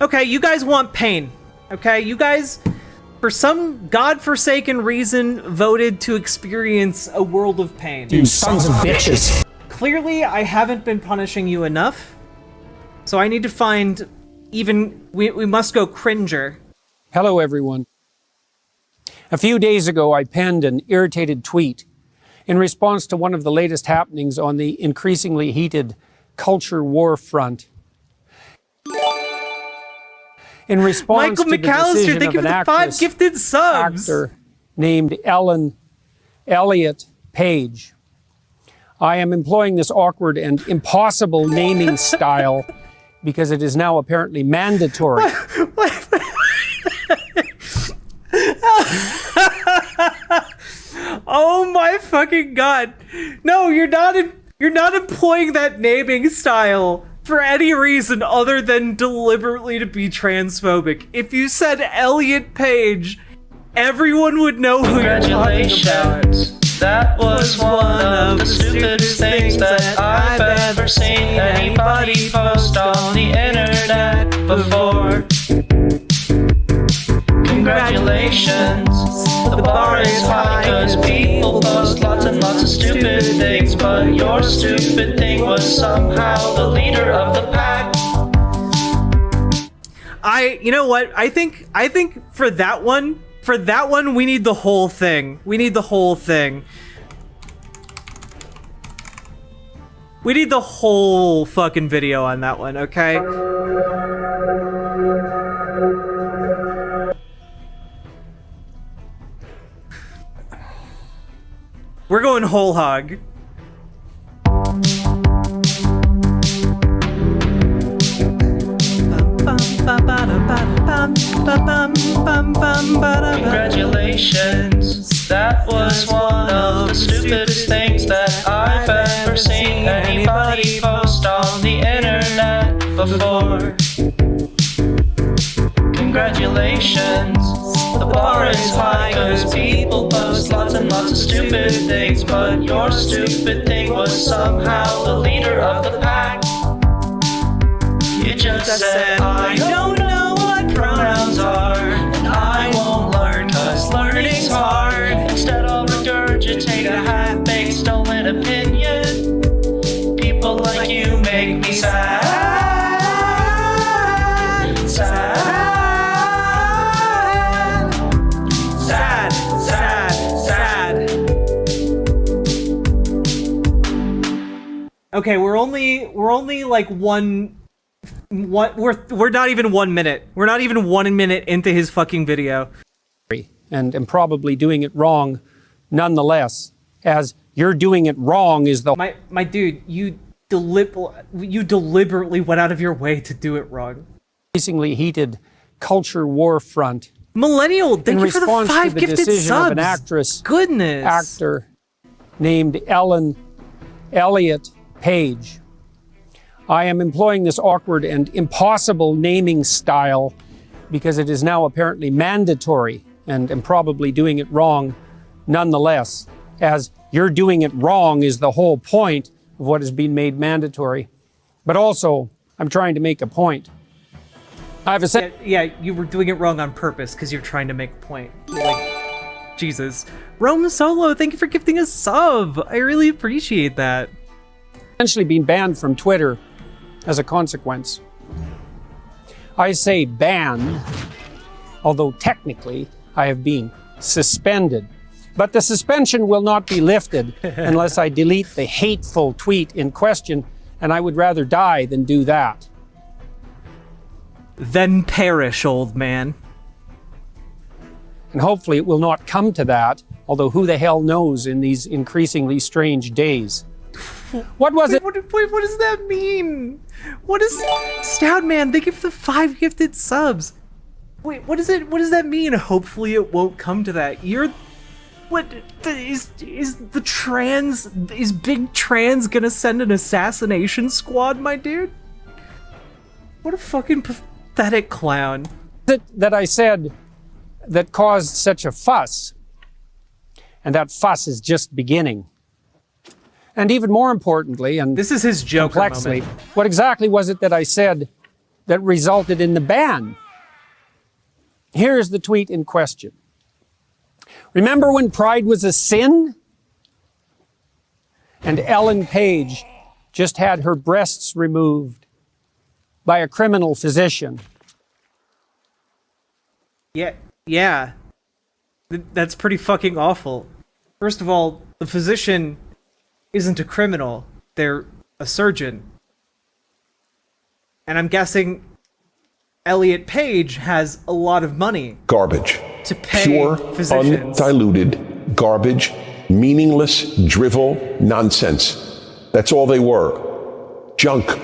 Okay, you guys want pain. Okay, you guys, for some godforsaken reason, voted to experience a world of pain. You sons of bitches. Clearly, I haven't been punishing you enough, so I need to find even... We must go cringer. Hello, everyone. A few days ago, I penned an irritated tweet in response to one of the latest happenings on the increasingly heated culture war front. In response Michael to the McAllister, decision thank you of for an the 5 actress, gifted subs. actor named Ellen Elliott Page, I am employing this awkward and impossible naming style because it is now apparently mandatory. Oh my fucking god! No, you're not employing that naming style for any reason other than deliberately to be transphobic. If you said Elliot Page, everyone would know who you're talking about. That was one of the stupidest things that I've ever seen anybody post on the internet before. Congratulations, the bar is high cause people post lots and lots of stupid things, but your stupid thing was somehow the leader of the pack. You know what? I think for that one, we need the whole thing. We need the whole thing. We need the whole fucking video on that one, okay? We're going whole hog. Congratulations, that was one of the stupidest things that I've ever seen anybody post on the internet before. Congratulations, the bar is high cause people post lots and lots of stupid things, but your stupid thing was somehow the leader of the pack. You just said, I don't know what pronouns are, and I won't learn cause learning's hard. Instead I'll regurgitate a half-baked stolen opinion. People like you make me sad. Sad. Sad. Sad. Sad. Okay, we're only like we're not even 1 minute. We're not even 1 minute into his fucking video. And am probably doing it wrong nonetheless, as you're doing it wrong is the... My dude, you deliberately went out of your way to do it wrong. Increasingly heated culture war front. Millennial, thank you for the 5 gifted subs. Of an actress, Goodness. actor named Ellen Elliott Page. I am employing this awkward and impossible naming style because it is now apparently mandatory, and am probably doing it wrong nonetheless, as you're doing it wrong is the whole point of what has been made mandatory. But also, I'm trying to make a point. I've yeah, you were doing it wrong on purpose because you're trying to make a point. Like, Jesus. Rome Solo, thank you for gifting a sub. I really appreciate that. Essentially been banned from Twitter as a consequence. I say banned, although technically I have been suspended. But the suspension will not be lifted unless I delete the hateful tweet in question, and I would rather die than do that. Then perish, old man. And hopefully it will not come to that, although who the hell knows in these increasingly strange days. What was it? Wait, what does that mean? What is... Stout Man, thank you for the 5 gifted subs. Wait, what does that mean? Hopefully it won't come to that. Is Big Trans gonna send an assassination squad, my dude? What a fucking pathetic clown. What is it that I said that caused such a fuss? And that fuss is just beginning. And even more importantly, and this is his Joker complexly, moment. what exactly was it that I said that resulted in the ban. Here's the tweet in question. Remember when pride was a sin? And Ellen Page just had her breasts removed by a criminal physician. Yeah. That's pretty fucking awful. First of all, the physician isn't a criminal. They're a surgeon. And I'm guessing Elliot Page has a lot of money. Garbage. To pay pure, physicians. undiluted garbage, meaningless, drivel, nonsense. That's all they were. Junk.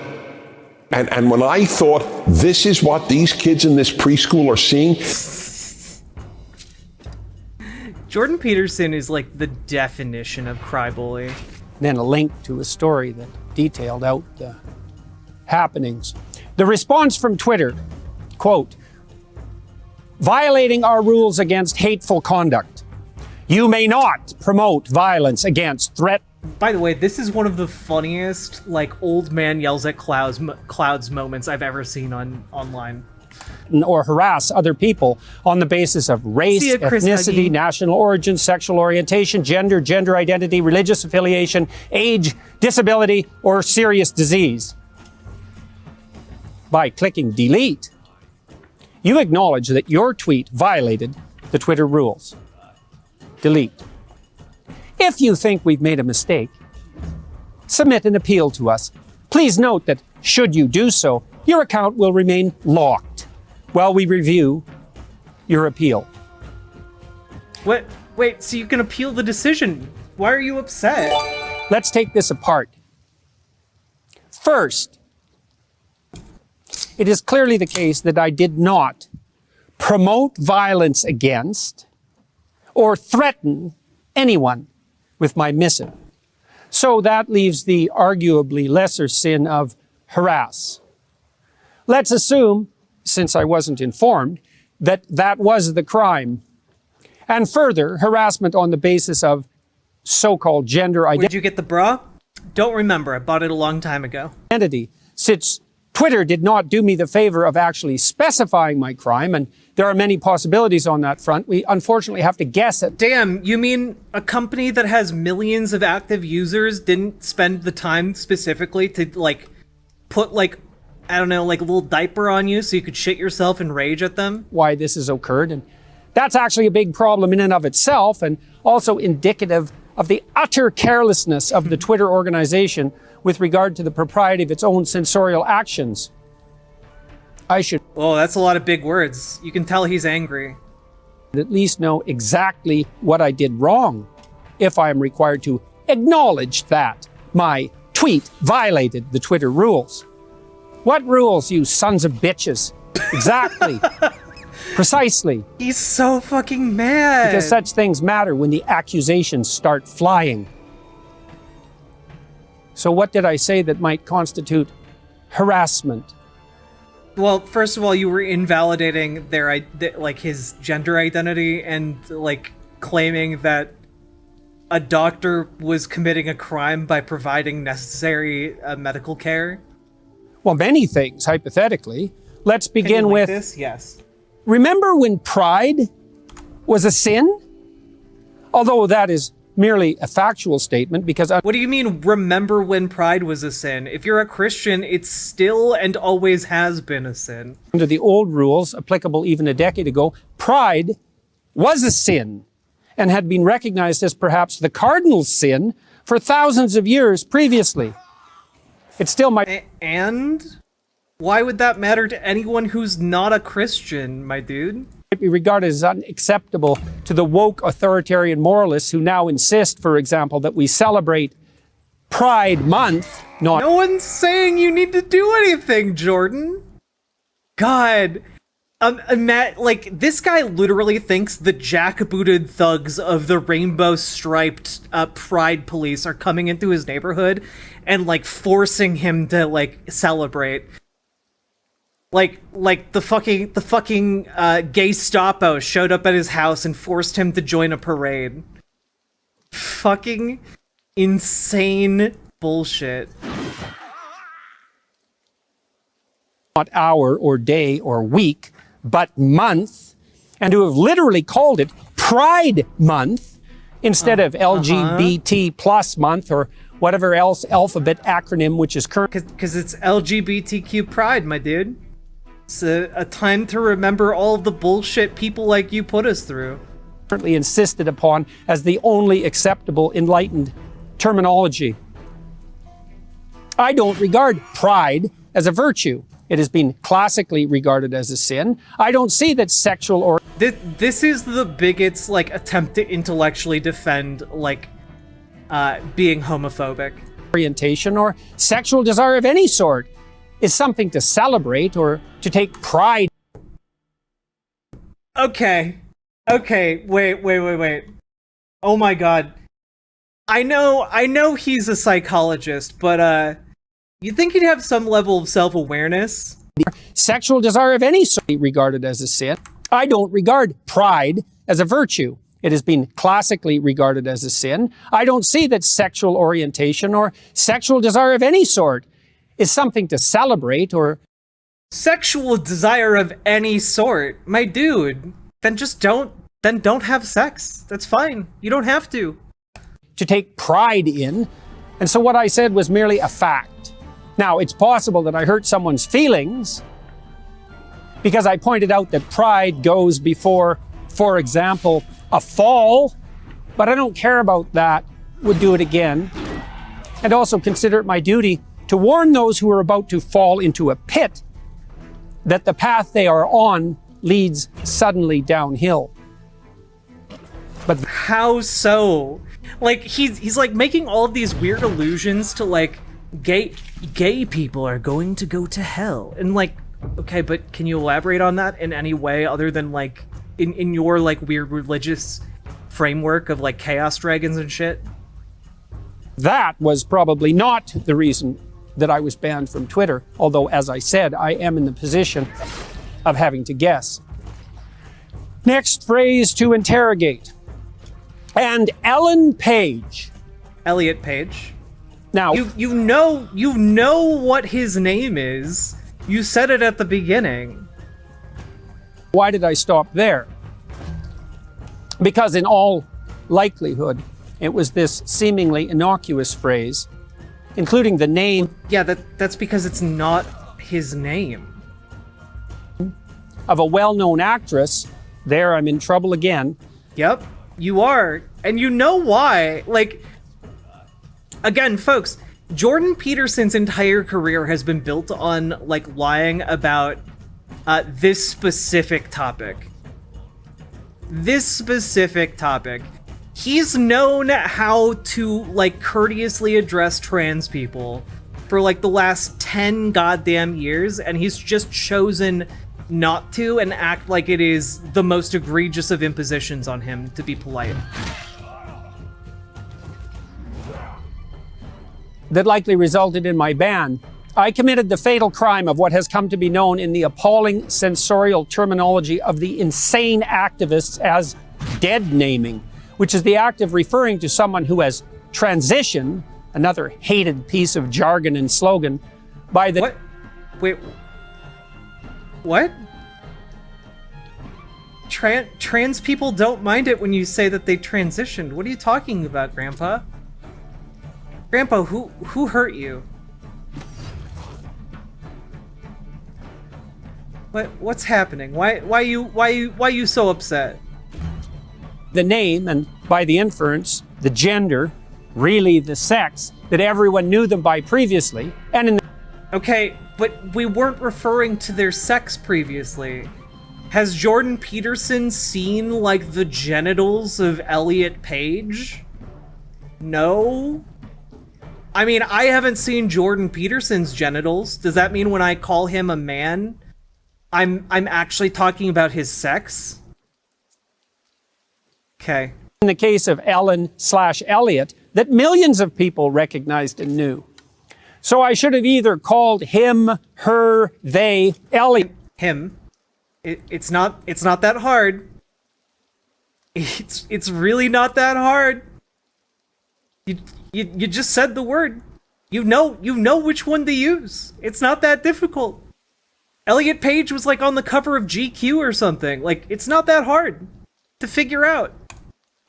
And when I thought, this is what these kids in this preschool are seeing. Jordan Peterson is like the definition of cryboy. Then a link to a story that detailed out the happenings. The response from Twitter, quote, violating our rules against hateful conduct. You may not promote violence against threat. By the way, this is one of the funniest, like, old man yells at clouds moments I've ever seen online. Or harass other people on the basis of race, ethnicity, national origin, sexual orientation, gender identity, religious affiliation, age, disability, or serious disease. By clicking delete, you acknowledge that your tweet violated the Twitter rules. Delete. If you think we've made a mistake, submit an appeal to us. Please note that should you do so, your account will remain locked while we review your appeal. What? Wait, so you can appeal the decision? Why are you upset? Let's take this apart. First, it is clearly the case that I did not promote violence against or threaten anyone with my missive. So that leaves the arguably lesser sin of harass. Let's assume, since I wasn't informed, that that was the crime. And further, harassment on the basis of so-called gender identity. Where'd you get the bra? Don't remember. I bought it a long time ago. Since Twitter did not do me the favor of actually specifying my crime, and there are many possibilities on that front, we unfortunately have to guess it. Damn, you mean a company that has millions of active users didn't spend the time specifically to, like, put, like, I don't know, like a little diaper on you so you could shit yourself and rage at them? Why this has occurred, and that's actually a big problem in and of itself, and also indicative of the utter carelessness of the Twitter organization with regard to the propriety of its own censorial actions. I should Oh, that's a lot of big words. You can tell he's angry. at least know exactly what I did wrong if I am required to acknowledge that my tweet violated the Twitter rules. What rules, you sons of bitches? Exactly. Precisely. He's so fucking mad. Because such things matter when the accusations start flying. So what did I say that might constitute harassment? Well, first of all, you were invalidating their like his gender identity and like claiming that a doctor was committing a crime by providing necessary medical care. Well, many things, hypothetically. Let's begin Like with, this? Yes. remember when pride was a sin? Although that is merely a factual statement, because What do you mean, remember when pride was a sin? If you're a Christian, it's still and always has been a sin. under the old rules, applicable even a decade ago, pride was a sin and had been recognized as perhaps the cardinal sin for thousands of years previously. It still might And? Why would that matter to anyone who's not a Christian, my dude? be regarded as unacceptable to the woke authoritarian moralists who now insist, for example, that we celebrate Pride Month, not No one's saying you need to do anything, Jordan. God. Matt, like, this guy literally thinks the jackbooted thugs of the rainbow-striped Pride Police are coming into his neighborhood and, like, forcing him to, like, celebrate. Like the fucking Gestapo showed up at his house and forced him to join a parade. Fucking insane bullshit. not hour or day or week, but month, and to have literally called it Pride Month instead of LGBT plus month or whatever else alphabet acronym which is currently Because it's LGBTQ Pride, my dude. It's a time to remember all of the bullshit people like you put us through. insisted upon as the only acceptable enlightened terminology. I don't regard pride as a virtue. It has been classically regarded as a sin. I don't see that sexual or This is the bigot's like attempt to intellectually defend like being homophobic. orientation or sexual desire of any sort is something to celebrate or to take pride. Okay, wait. Oh my god. I know he's a psychologist, but you think he'd have some level of self-awareness? Sexual desire of any sort regarded as a sin. I don't regard pride as a virtue. It has been classically regarded as a sin. I don't see that sexual orientation or sexual desire of any sort is something to celebrate or Sexual desire of any sort? My dude, then don't have sex. That's fine. You don't have to. to take pride in. And so what I said was merely a fact. Now, it's possible that I hurt someone's feelings because I pointed out that pride goes before, for example, a fall, but I don't care about that. Would do it again. And also consider it my duty to warn those who are about to fall into a pit that the path they are on leads suddenly downhill. But How so? Like he's like making all of these weird allusions to like gay people are going to go to hell. And like, okay, but can you elaborate on that in any way other than like in your like weird religious framework of like chaos dragons and shit? that was probably not the reason that I was banned from Twitter, although, as I said, I am in the position of having to guess. Next phrase to interrogate. And Ellen Page. Elliot Page. Now, You know what his name is. You said it at the beginning. why did I stop there? Because in all likelihood, it was this seemingly innocuous phrase, including the name Yeah, that's because it's not his name. of a well-known actress. There, I'm in trouble again. Yep, you are. And you know why. Like, again, folks, Jordan Peterson's entire career has been built on, like, lying about this specific topic. This specific topic. He's known how to, like, courteously address trans people for, like, the last 10 goddamn years, and he's just chosen not to and act like it is the most egregious of impositions on him to be polite. That likely resulted in my ban. I committed the fatal crime of what has come to be known in the appalling sensorial terminology of the insane activists as dead naming, which is the act of referring to someone who has transitioned, another hated piece of jargon and slogan, by the What? Wait. What? Trans people don't mind it when you say that they transitioned. What are you talking about, Grandpa? Grandpa, who hurt you? What's happening? Why you so upset? the name and by the inference, the gender, really the sex that everyone knew them by previously, and in the Okay, but we weren't referring to their sex previously. Has Jordan Peterson seen, like, the genitals of Elliot Page? No? I mean, I haven't seen Jordan Peterson's genitals. Does that mean when I call him a man, I'm actually talking about his sex? Okay. in the case of Ellen/Elliot, that millions of people recognized and knew. So I should have either called him, her, they, Elliot. Him. It's not that hard. It's really not that hard. You just said the word. You know which one to use. It's not that difficult. Elliot Page was like on the cover of GQ or something. Like, it's not that hard to figure out.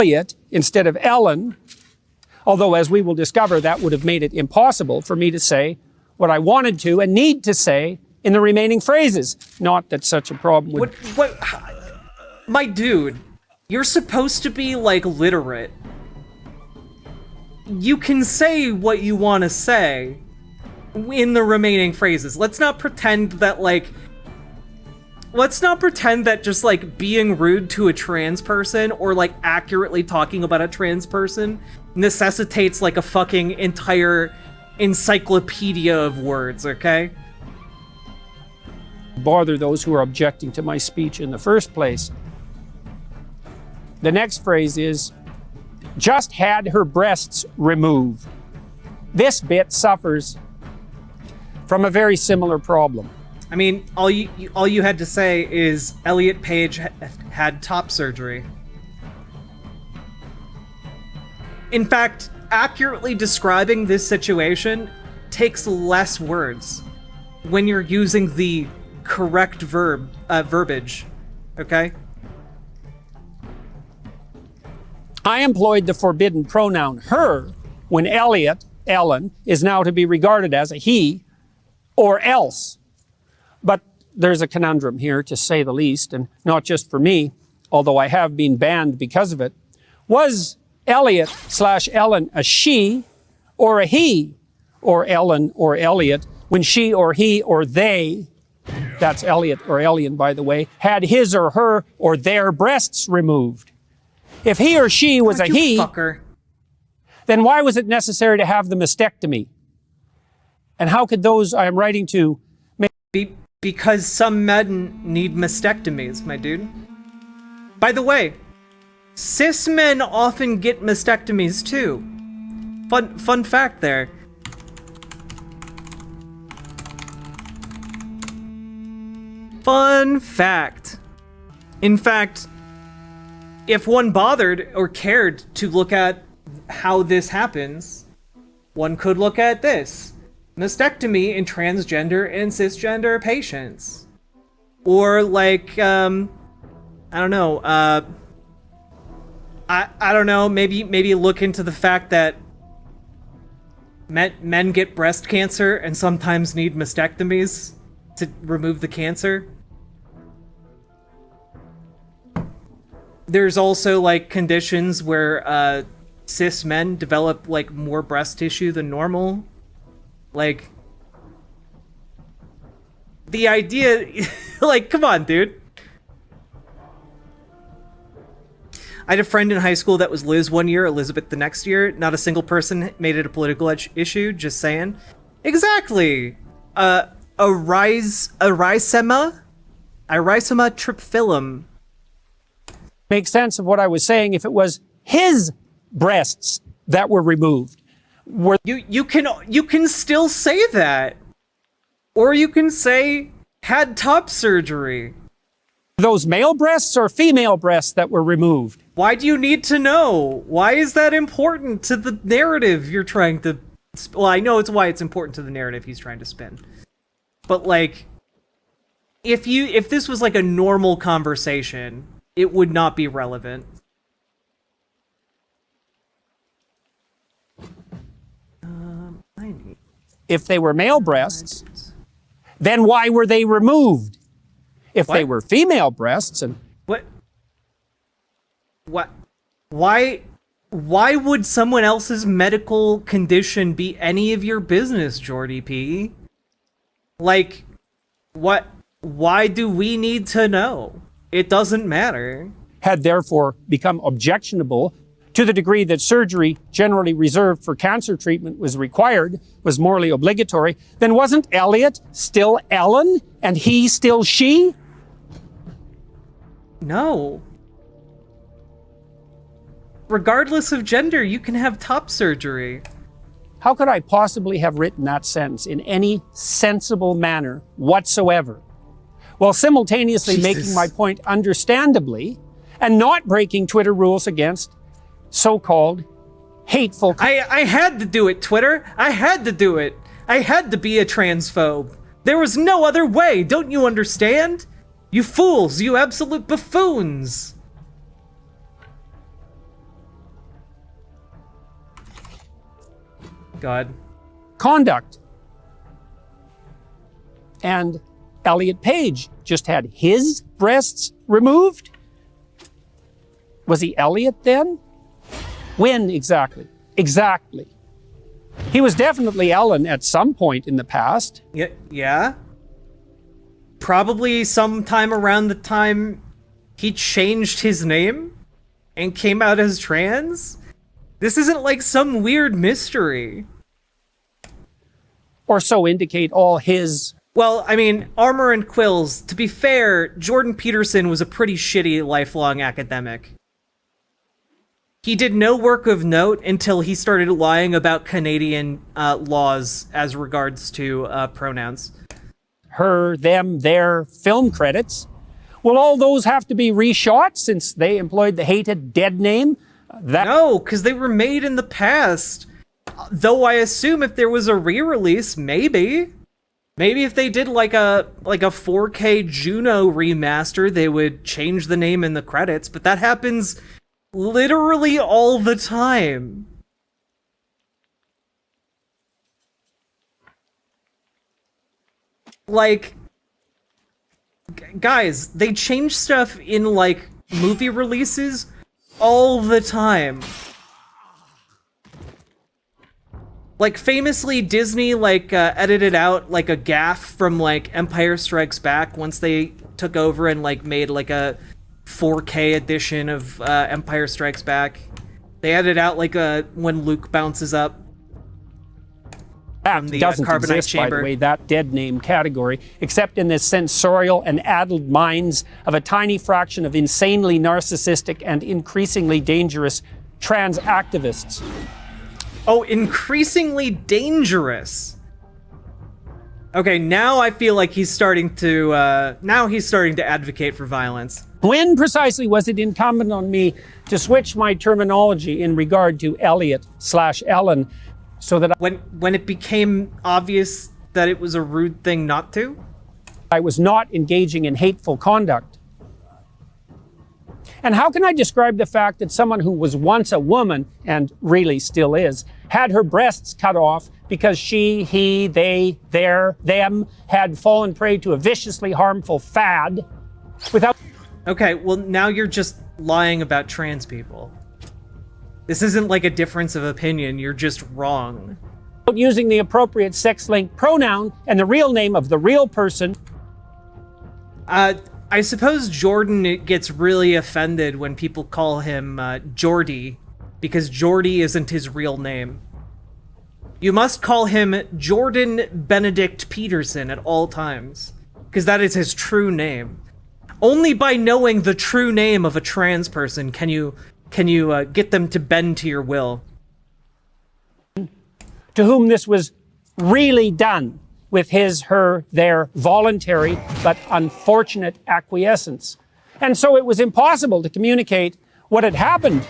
Elliot instead of Ellen, although as we will discover, that would have made it impossible for me to say what I wanted to and need to say in the remaining phrases. Not that such a problem would... What? My dude, you're supposed to be, like, literate. You can say what you want to say in the remaining phrases. Let's not pretend that just, like, being rude to a trans person or, like, accurately talking about a trans person necessitates, like, a fucking entire encyclopedia of words, okay? Bother those who are objecting to my speech in the first place. The next phrase is, just had her breasts removed. This bit suffers from a very similar problem. I mean, all you had to say is Elliot Page had top surgery. In fact, accurately describing this situation takes less words when you're using the correct verbiage, okay? I employed the forbidden pronoun her when Elliot, Ellen, is now to be regarded as a he or else. But there's a conundrum here, to say the least, and not just for me, although I have been banned because of it. Was Elliot/Ellen a she or a he, or Ellen or Elliot, when she or he or they, that's Elliot or Elian, by the way, had his or her or their breasts removed? If he or she was a he, fucker, then why was it necessary to have the mastectomy? And how could those I am writing to because some men need mastectomies, my dude. By the way, cis men often get mastectomies too. Fun fact there. Fun fact. In fact, if one bothered or cared to look at how this happens, one could look at this. Mastectomy in transgender and cisgender patients. Or like, I don't know, I don't know, maybe look into the fact that men get breast cancer and sometimes need mastectomies to remove the cancer. There's also, like, conditions where cis men develop, like, more breast tissue than normal. Like, the idea, like, come on, dude. I had a friend in high school that was Liz one year, Elizabeth the next year. Not a single person made it a political issue, just saying. Exactly. Erythema triphyllum. make sense of what I was saying if it was his breasts that were removed? You can still say that. Or you can say had top surgery. Those male breasts or female breasts that were removed? Why do you need to know? Why is that important to the narrative you're trying to... Well, I know it's why it's important to the narrative he's trying to spin. But, like, if this was, like, a normal conversation, it would not be relevant. If they were male breasts, then why were they removed? If they were female breasts and... What? Why would someone else's medical condition be any of your business, Jordy P? Like, what? Why do we need to know? It doesn't matter. Had therefore become objectionable to the degree that surgery generally reserved for cancer treatment was required, was morally obligatory, then wasn't Elliot still Ellen and he still she? No. Regardless of gender, you can have top surgery. How could I possibly have written that sentence in any sensible manner whatsoever, while simultaneously making my point understandably and not breaking Twitter rules against so-called hateful... I had to do it, Twitter. I had to do it. I had to be a transphobe. There was no other way, don't you understand? You fools, you absolute buffoons! God. Conduct. And Elliot Page just had his breasts removed? Was he Elliot then? When exactly? Exactly. He was definitely Ellen at some point in the past. Yeah? Probably sometime around the time he changed his name and came out as trans? This isn't like some weird mystery. Or so indicate all his... Well, I mean, Armor and Quills, to be fair, Jordan Peterson was a pretty shitty lifelong academic. He did no work of note until he started lying about Canadian laws as regards to pronouns. Her, them, their film credits. Will all those have to be reshot since they employed the hated dead name? No, because they were made in the past. Though I assume if there was a re-release, maybe. Maybe if they did like a 4K Juno remaster, they would change the name in the credits, but that happens literally all the time. Like, guys, they change stuff in like movie releases all the time. Like, famously, Disney, like, edited out, like, a gaffe from, like, Empire Strikes Back once they took over and, like, made, like, a 4K edition of Empire Strikes Back. They edited out, like, when Luke bounces up from the doesn't carbonite exist, chamber. By the way, that dead name category, except in the sensorial and addled minds of a tiny fraction of insanely narcissistic and increasingly dangerous trans activists. Oh, increasingly dangerous. Okay, now I feel like he's starting to advocate for violence. When precisely was it incumbent on me to switch my terminology in regard to Elliot/Ellen so that when it became obvious that it was a rude thing not to? I was not engaging in hateful conduct. And how can I describe the fact that someone who was once a woman, and really still is, had her breasts cut off because she, he, they, their, them had fallen prey to a viciously harmful fad without... Okay, well, now you're just lying about trans people. This isn't like a difference of opinion, you're just wrong. Using the appropriate sex-linked pronoun and the real name of the real person. I suppose Jordan gets really offended when people call him Jordy, because Jordy isn't his real name. You must call him Jordan Benedict Peterson at all times, because that is his true name. Only by knowing the true name of a trans person can you get them to bend to your will. To whom this was really done. With his, her, their voluntary but unfortunate acquiescence. And so it was impossible to communicate what had happened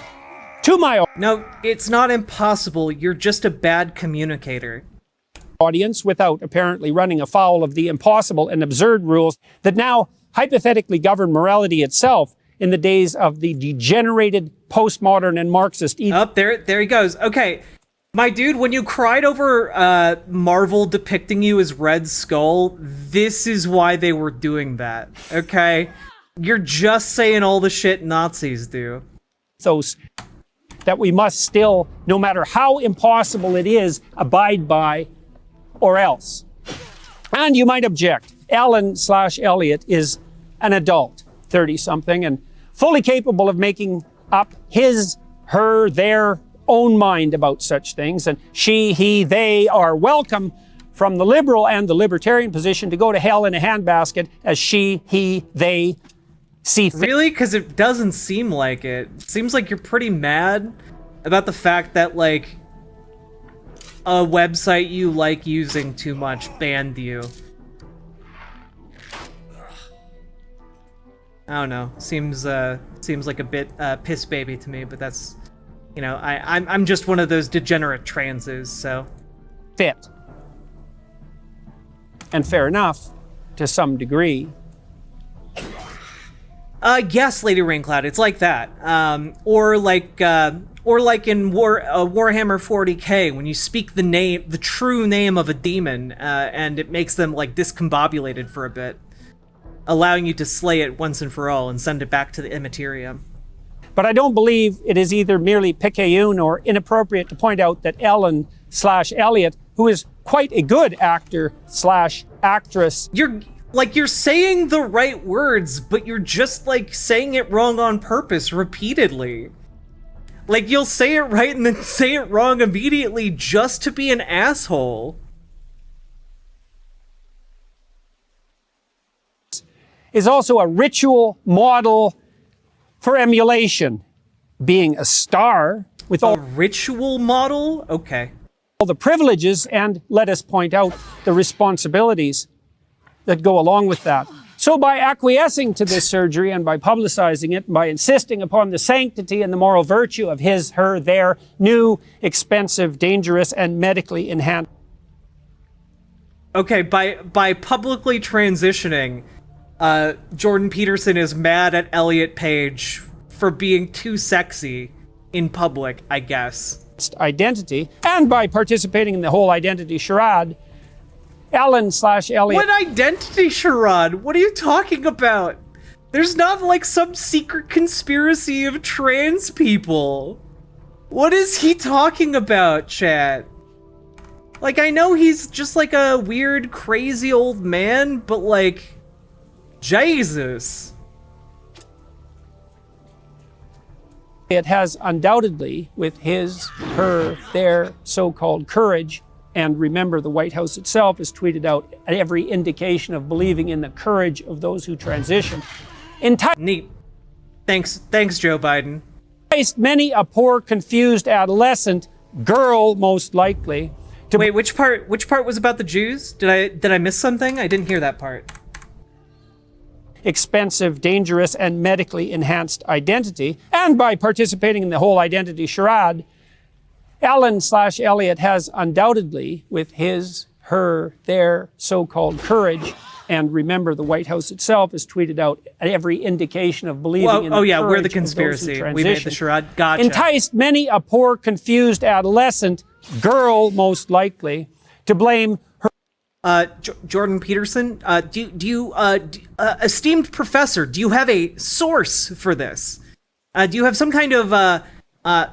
to my... No, it's not impossible. You're just a bad communicator. Audience without apparently running afoul of the impossible and absurd rules that now hypothetically govern morality itself in the days of the degenerated postmodern and Marxist... there he goes. Okay. My dude, when you cried over Marvel depicting you as Red Skull, this is why they were doing that, okay? You're just saying all the shit Nazis do. Those that we must still, no matter how impossible it is, abide by, or else. And you might object, Ellen/Elliot is an adult, 30-something, and fully capable of making up his, her, their own mind about such things, and she, he, they are welcome from the liberal and the libertarian position to go to hell in a handbasket as she, he, they see fit. Really? Because it doesn't seem like it. It seems like you're pretty mad about the fact that, like, a website you like using too much banned you. I don't know. Seems like a bit piss baby to me, but that's... You know, I'm just one of those degenerate transes, so... Fit. and fair enough to some degree. Yes, Lady Raincloud, it's like that. Or like in Warhammer 40k, when you speak the true name of a demon, and it makes them like discombobulated for a bit, allowing you to slay it once and for all and send it back to the Immaterium. But I don't believe it is either merely picayune or inappropriate to point out that Ellen/Elliot, who is quite a good actor/actress. You're saying the right words, but you're just like saying it wrong on purpose repeatedly. Like you'll say it right and then say it wrong immediately just to be an asshole. Is also a ritual model for emulation, being a star with all Ritual model? Okay. the privileges and, let us point out, the responsibilities that go along with that. So by acquiescing to this surgery and by publicizing it, and by insisting upon the sanctity and the moral virtue of his, her, their new, expensive, dangerous, and medically enhanced. Okay, by publicly transitioning, Jordan Peterson is mad at Elliot Page for being too sexy in public, I guess. Identity, and by participating in the whole identity charade, Ellen/Elliot. What identity charade? What are you talking about? There's not like some secret conspiracy of trans people. What is he talking about, chat? Like, I know he's just like a weird, crazy old man, but like, Jesus. It has undoubtedly, with his, her, their so-called courage, and remember the White House itself has tweeted out every indication of believing in the courage of those who transition. Neat. Thanks, Joe Biden. Enticed many a poor, confused adolescent, girl most likely, to Wait, which part was about the Jews? Did I miss something? I didn't hear that part. expensive, dangerous, and medically enhanced identity, and by participating in the whole identity charade, Ellen/Elliot has undoubtedly, with his, her, their so-called courage, and remember the White House itself has tweeted out every indication of believing in the we're the courage of those who conspiracy. We made the transition. charade. Gotcha. Enticed many a poor, confused adolescent, girl most likely, to blame her. Jordan Peterson, do you esteemed professor, do you have a source for this? Do you have some kind of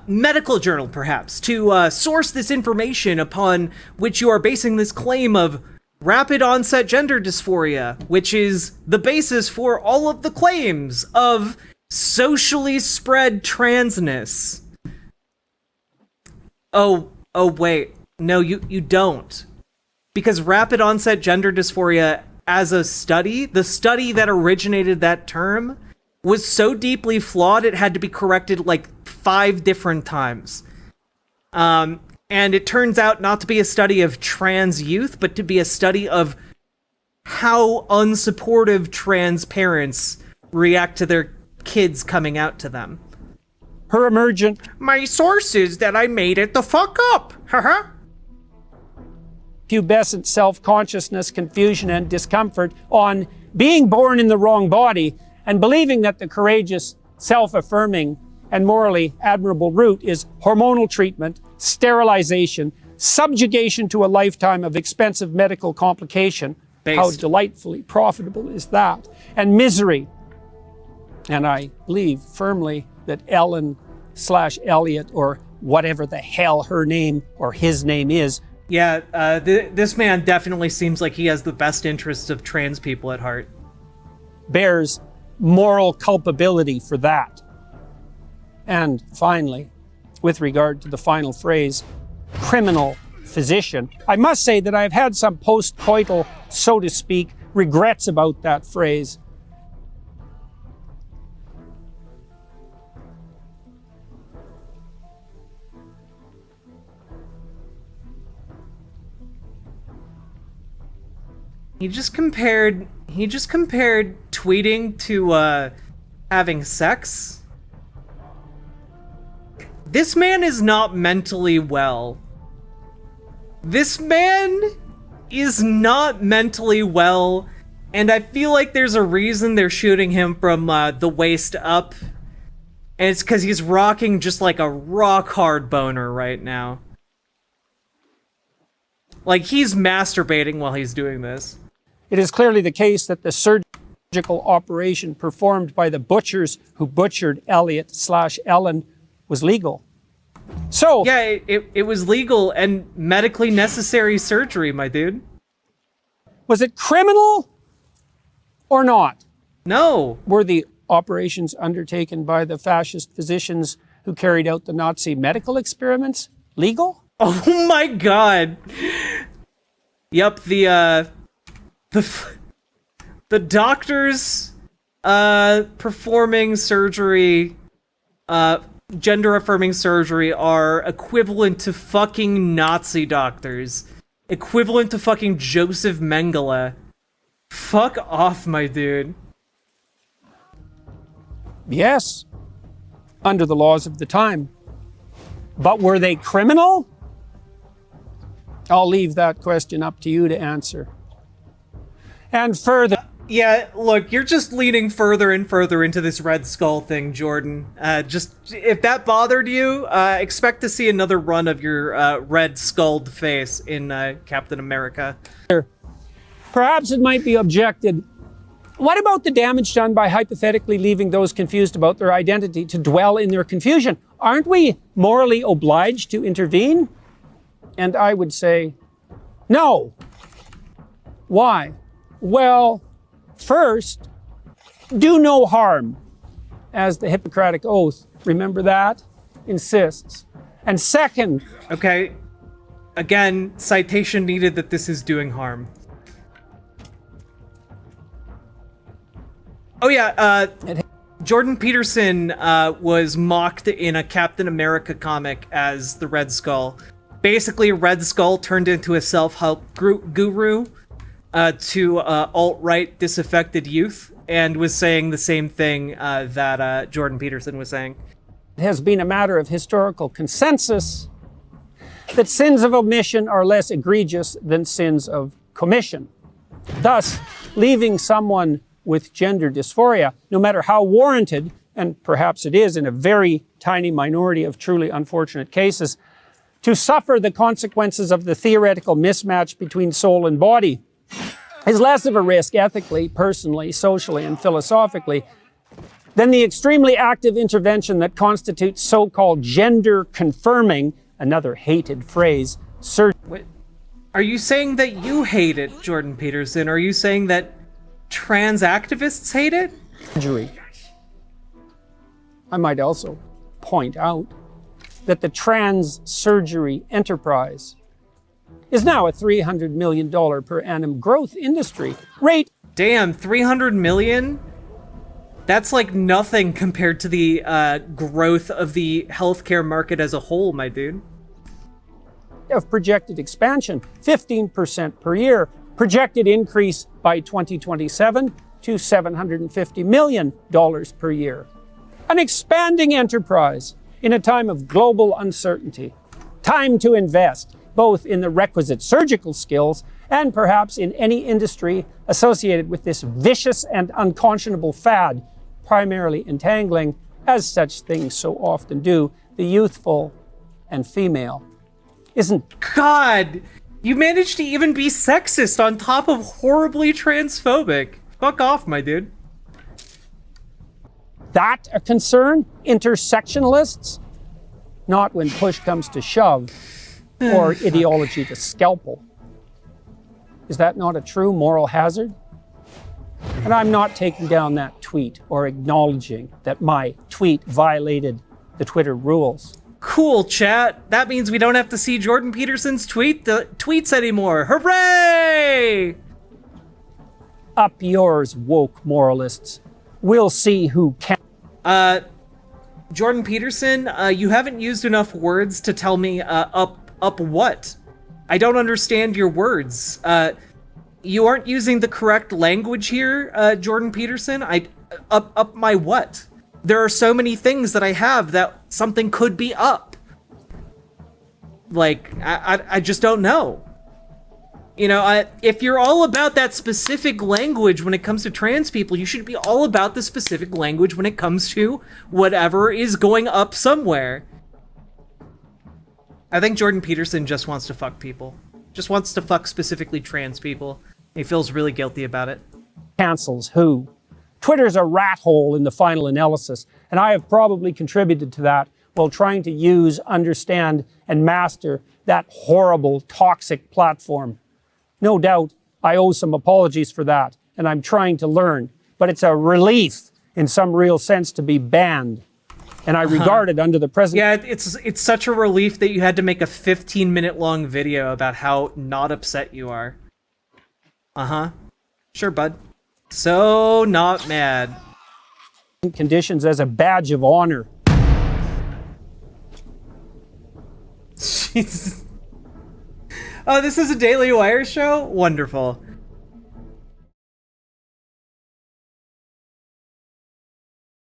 medical journal, perhaps, to source this information upon which you are basing this claim of rapid onset gender dysphoria, which is the basis for all of the claims of socially spread transness? Oh, wait. No, you don't. Because rapid onset gender dysphoria as a study, the study that originated that term, was so deeply flawed it had to be corrected like 5 different times. And it turns out not to be a study of trans youth, but to be a study of how unsupportive trans parents react to their kids coming out to them. Her emergent. My source is that I made it the fuck up. Haha. Pubescent self-consciousness, confusion, and discomfort on being born in the wrong body and believing that the courageous, self-affirming, and morally admirable route is hormonal treatment, sterilization, subjugation to a lifetime of expensive medical complication. Based. How delightfully profitable is that? And misery. And I believe firmly that Ellen/Elliot, or whatever the hell her name or his name is, Yeah, this man definitely seems like he has the best interests of trans people at heart. bears moral culpability for that. And finally, with regard to the final phrase, criminal physician, I must say that I've had some post-coital, so to speak, regrets about that phrase. He just compared tweeting to having sex. This man is not mentally well. This man is not mentally well, and I feel like there's a reason they're shooting him from the waist up, and it's because he's rocking just like a rock hard boner right now. Like, he's masturbating while he's doing this. It is clearly the case that the surgical operation performed by the butchers who butchered Elliot/Ellen was legal. So, Yeah, it was legal and medically necessary surgery, my dude. was it criminal or not? No. Were the operations undertaken by the fascist physicians who carried out the Nazi medical experiments legal? Oh my god. Yep, the doctors performing surgery, gender affirming surgery, are equivalent to fucking Nazi doctors. Equivalent to fucking Joseph Mengele. Fuck off, my dude. Yes, under the laws of the time. But were they criminal? I'll leave that question up to you to answer. And further, Yeah, look, you're just leaning further and further into this Red Skull thing, Jordan. Just, if that bothered you, expect to see another run of your red skulled face in Captain America. perhaps it might be objected, what about the damage done by hypothetically leaving those confused about their identity to dwell in their confusion? Aren't we morally obliged to intervene? And I would say, no. Why? Well, first, do no harm, as the Hippocratic Oath, remember that, insists. And second, Okay, again, citation needed that this is doing harm. Oh yeah, Jordan Peterson was mocked in a Captain America comic as the Red Skull. Basically, Red Skull turned into a self-help guru to alt-right disaffected youth, and was saying the same thing that Jordan Peterson was saying. it has been a matter of historical consensus that sins of omission are less egregious than sins of commission. Thus, leaving someone with gender dysphoria, no matter how warranted, and perhaps it is in a very tiny minority of truly unfortunate cases, to suffer the consequences of the theoretical mismatch between soul and body is less of a risk ethically, personally, socially, and philosophically than the extremely active intervention that constitutes so-called gender confirming, another hated phrase, surgery. Wait, are you saying that you hate it, Jordan Peterson? Are you saying that trans activists hate it? I might also point out that the trans surgery enterprise is now a $300 million per annum growth industry rate. Damn, 300 million? That's like nothing compared to the growth of the healthcare market as a whole, my dude. Of projected expansion, 15% per year, projected increase by 2027 to $750 million per year. An expanding enterprise in a time of global uncertainty. Time to invest, both in the requisite surgical skills and perhaps in any industry associated with this vicious and unconscionable fad, primarily entangling, as such things so often do, the youthful and female. God, you managed to even be sexist on top of horribly transphobic. Fuck off, my dude. That a concern? Intersectionalists? Not when push comes to shove, or ideology to scalpel. Is that not a true moral hazard? And I'm not taking down that tweet or acknowledging that my tweet violated the Twitter rules. Cool, chat. That means we don't have to see Jordan Peterson's tweets anymore. Hooray! Up yours, woke moralists. We'll see who can. Jordan Peterson, you haven't used enough words to tell me, up what? I don't understand your words. You aren't using the correct language here, Jordan Peterson. Up my what? There are so many things that I have that something could be up. Like, I just don't know. You know, if you're all about that specific language when it comes to trans people, you should be all about the specific language when it comes to whatever is going up somewhere. I think Jordan Peterson just wants to fuck people. Just wants to fuck specifically trans people. He feels really guilty about it. Cancels who? Twitter's a rat hole in the final analysis, and I have probably contributed to that while trying to use, understand, and master that horrible, toxic platform. No doubt, I owe some apologies for that, and I'm trying to learn, but it's a relief in some real sense to be banned. And I regard it under the present... Yeah, it's such a relief that you had to make a 15-minute long video about how not upset you are. Uh-huh. Sure, bud. So not mad. Conditions as a badge of honor. Jesus. Oh, this is a Daily Wire show? Wonderful.